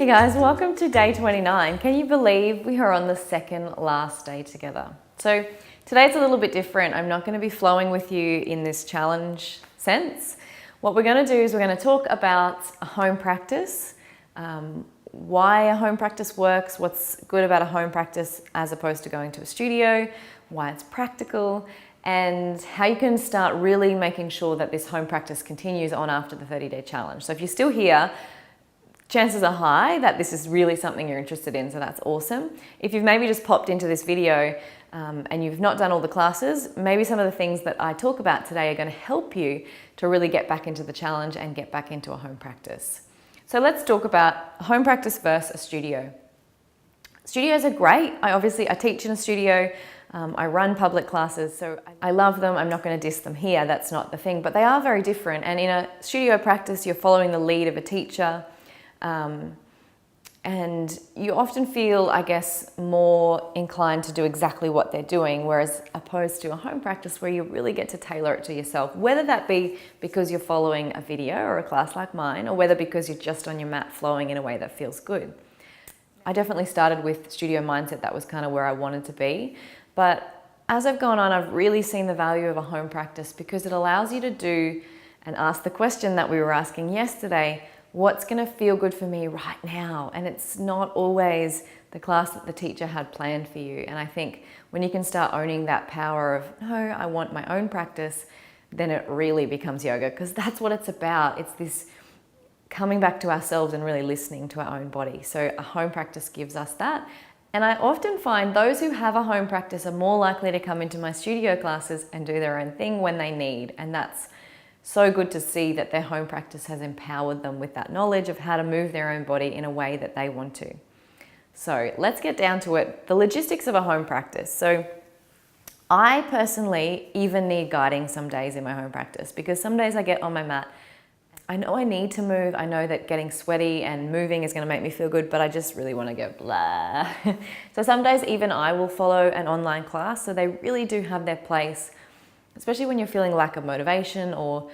Hey guys, welcome to day 29. Can you believe we are on the second last day together? So today's a little bit different. I'm not going to be flowing with you in this challenge sense. What we're going to do is we're going to talk about a home practice, why a home practice works, what's good about a home practice as opposed to going to a studio, why it's practical, and how you can start really making sure that this home practice continues on after the 30-day challenge. So if you're still here, chances are high that this is really something you're interested in, so that's awesome. If you've maybe just popped into this video and you've not done all the classes, maybe some of the things that I talk about today are going to help you to really get back into the challenge and get back into a home practice. So let's talk about a home practice versus a studio. Studios are great. I teach in a studio. I run public classes, so I love them. I'm not going to diss them here, that's not the thing, but they are very different. And in a studio practice, you're following the lead of a teacher. And you often feel, I guess, more inclined to do exactly what they're doing, whereas opposed to a home practice where you really get to tailor it to yourself, whether that be because you're following a video or a class like mine, or whether because you're just on your mat flowing in a way that feels good. I definitely started with studio mindset. That was kind of where I wanted to be. But as I've gone on, I've really seen the value of a home practice because it allows you to do and ask the question that we were asking yesterday, what's going to feel good for me right now? And it's not always the class that the teacher had planned for you. And I think when you can start owning that power of, no, I want my own practice, then it really becomes yoga, because that's what it's about. It's this coming back to ourselves and really listening to our own body. So a home practice gives us that. And I often find those who have a home practice are more likely to come into my studio classes and do their own thing when they need. And that's so good to see that their home practice has empowered them with that knowledge of how to move their own body in a way that they want to. So let's get down to it. The logistics of a home practice. So I personally even need guiding some days in my home practice, because some days I get on my mat, I know I need to move. I know that getting sweaty and moving is going to make me feel good, but I just really want to go blah. So some days even I will follow an online class. So they really do have their place, especially when you're feeling lack of motivation or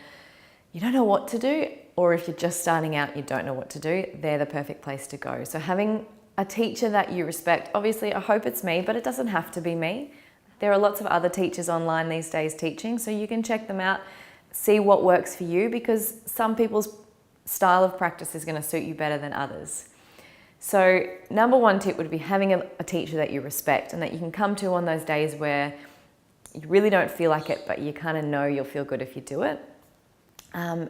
you don't know what to do, or if you're just starting out, you don't know what to do, they're the perfect place to go. So having a teacher that you respect, obviously I hope it's me, but it doesn't have to be me. There are lots of other teachers online these days teaching, so you can check them out, see what works for you, because some people's style of practice is going to suit you better than others. So number one tip would be having a teacher that you respect and that you can come to on those days where you really don't feel like it, but you kind of know you'll feel good if you do it.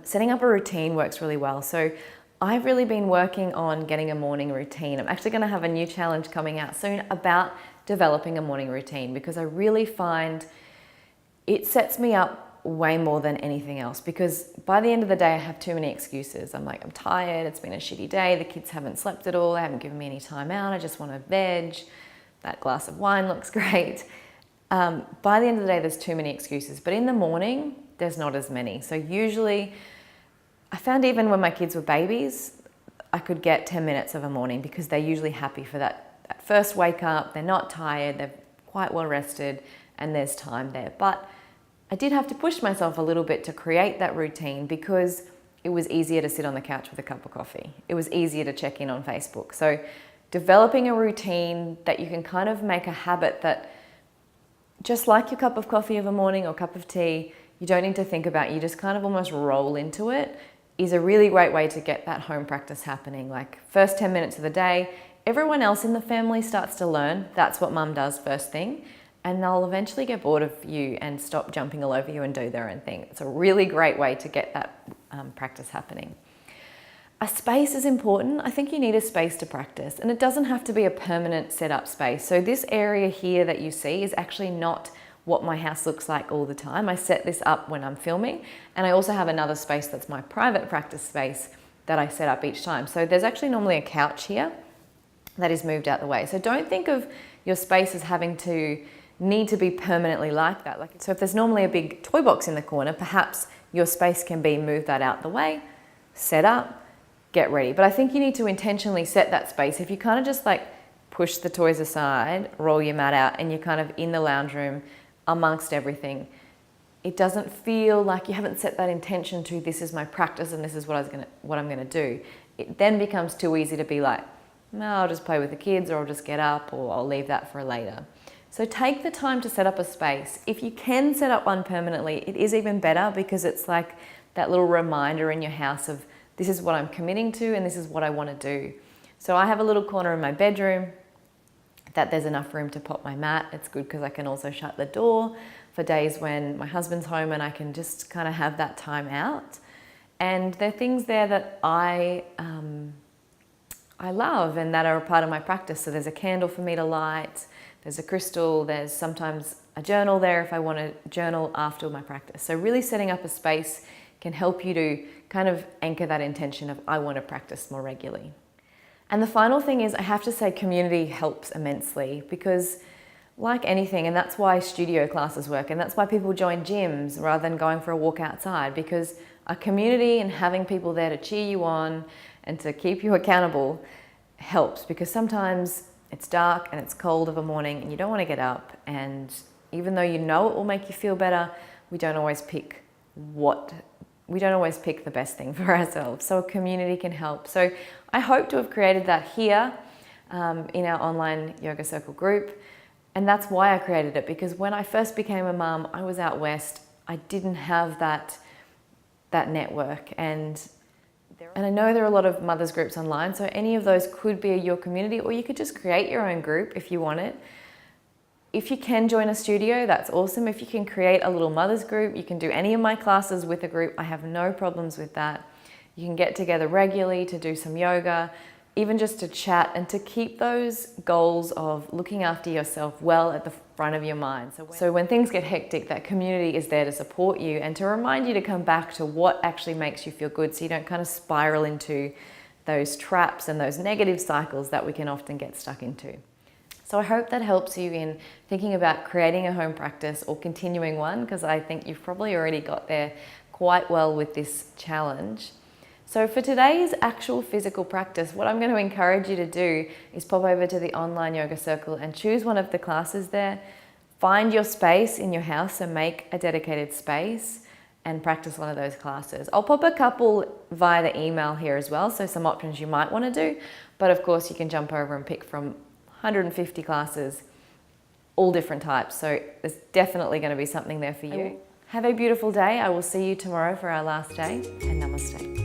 Setting up a routine works really well. So I've really been working on getting a morning routine. I'm actually going to have a new challenge coming out soon about developing a morning routine, because I really find it sets me up way more than anything else, because by the end of the day I have too many excuses. I'm like, I'm tired, it's been a shitty day, the kids haven't slept at all, they haven't given me any time out, I just want to veg, that glass of wine looks great. By the end of the day, there's too many excuses, but in the morning, there's not as many. So usually, I found even when my kids were babies, I could get 10 minutes of a morning, because they're usually happy for that first wake up, they're not tired, they're quite well rested, and there's time there. But I did have to push myself a little bit to create that routine, because it was easier to sit on the couch with a cup of coffee. It was easier to check in on Facebook. So developing a routine that you can kind of make a habit that, just like your cup of coffee of a morning or cup of tea, you don't need to think about, you just kind of almost roll into it, is a really great way to get that home practice happening. Like first 10 minutes of the day, everyone else in the family starts to learn. That's what mum does first thing. And they'll eventually get bored of you and stop jumping all over you and do their own thing. It's a really great way to get that practice happening. A space is important. I think you need a space to practice, and it doesn't have to be a permanent setup space. So this area here that you see is actually not what my house looks like all the time. I set this up when I'm filming, and I also have another space that's my private practice space that I set up each time. So there's actually normally a couch here that is moved out the way. So don't think of your space as having to need to be permanently like that. So if there's normally a big toy box in the corner, perhaps your space can be move that out the way, set up, get ready. But I think you need to intentionally set that space. If you kind of just like push the toys aside, roll your mat out, and you're kind of in the lounge room amongst everything, it doesn't feel like you haven't set that intention to, this is my practice and this is what I'm going to do. it then becomes too easy to be like, no, I'll just play with the kids, or I'll just get up, or I'll leave that for later. So take the time to set up a space. If you can set up one permanently, it is even better, because it's like that little reminder in your house of, this is what I'm committing to and this is what I want to do. So I have a little corner in my bedroom that there's enough room to pop my mat. It's good because I can also shut the door for days when my husband's home and I can just kind of have that time out. And there are things there that I love and that are a part of my practice. So there's a candle for me to light, there's a crystal, there's sometimes a journal there if I want to journal after my practice. So really setting up a space can help you to kind of anchor that intention of, I want to practice more regularly. And the final thing is, I have to say, community helps immensely, because like anything, and that's why studio classes work, and that's why people join gyms rather than going for a walk outside, because a community and having people there to cheer you on and to keep you accountable helps, because sometimes it's dark and it's cold of a morning and you don't want to get up, and even though you know it will make you feel better, we don't always pick the best thing for ourselves. So a community can help. So I hope to have created that here in our online yoga circle group. And that's why I created it, because when I first became a mum, I was out west. I didn't have that network. And I know there are a lot of mothers groups online, so any of those could be your community, or you could just create your own group if you want it. If you can join a studio, that's awesome. If you can create a little mothers group, you can do any of my classes with a group. I have no problems with that. You can get together regularly to do some yoga, even just to chat, and to keep those goals of looking after yourself well at the front of your mind. So when things get hectic, that community is there to support you and to remind you to come back to what actually makes you feel good, so you don't kind of spiral into those traps and those negative cycles that we can often get stuck into. So I hope that helps you in thinking about creating a home practice or continuing one, because I think you've probably already got there quite well with this challenge. So for today's actual physical practice, what I'm going to encourage you to do is pop over to the online yoga circle and choose one of the classes there. Find your space in your house and make a dedicated space and practice one of those classes. I'll pop a couple via the email here as well, so some options you might want to do. But of course you can jump over and pick from 150 classes, all different types. So there's definitely going to be something there for you. Have a beautiful day. I will see you tomorrow for our last day, and namaste.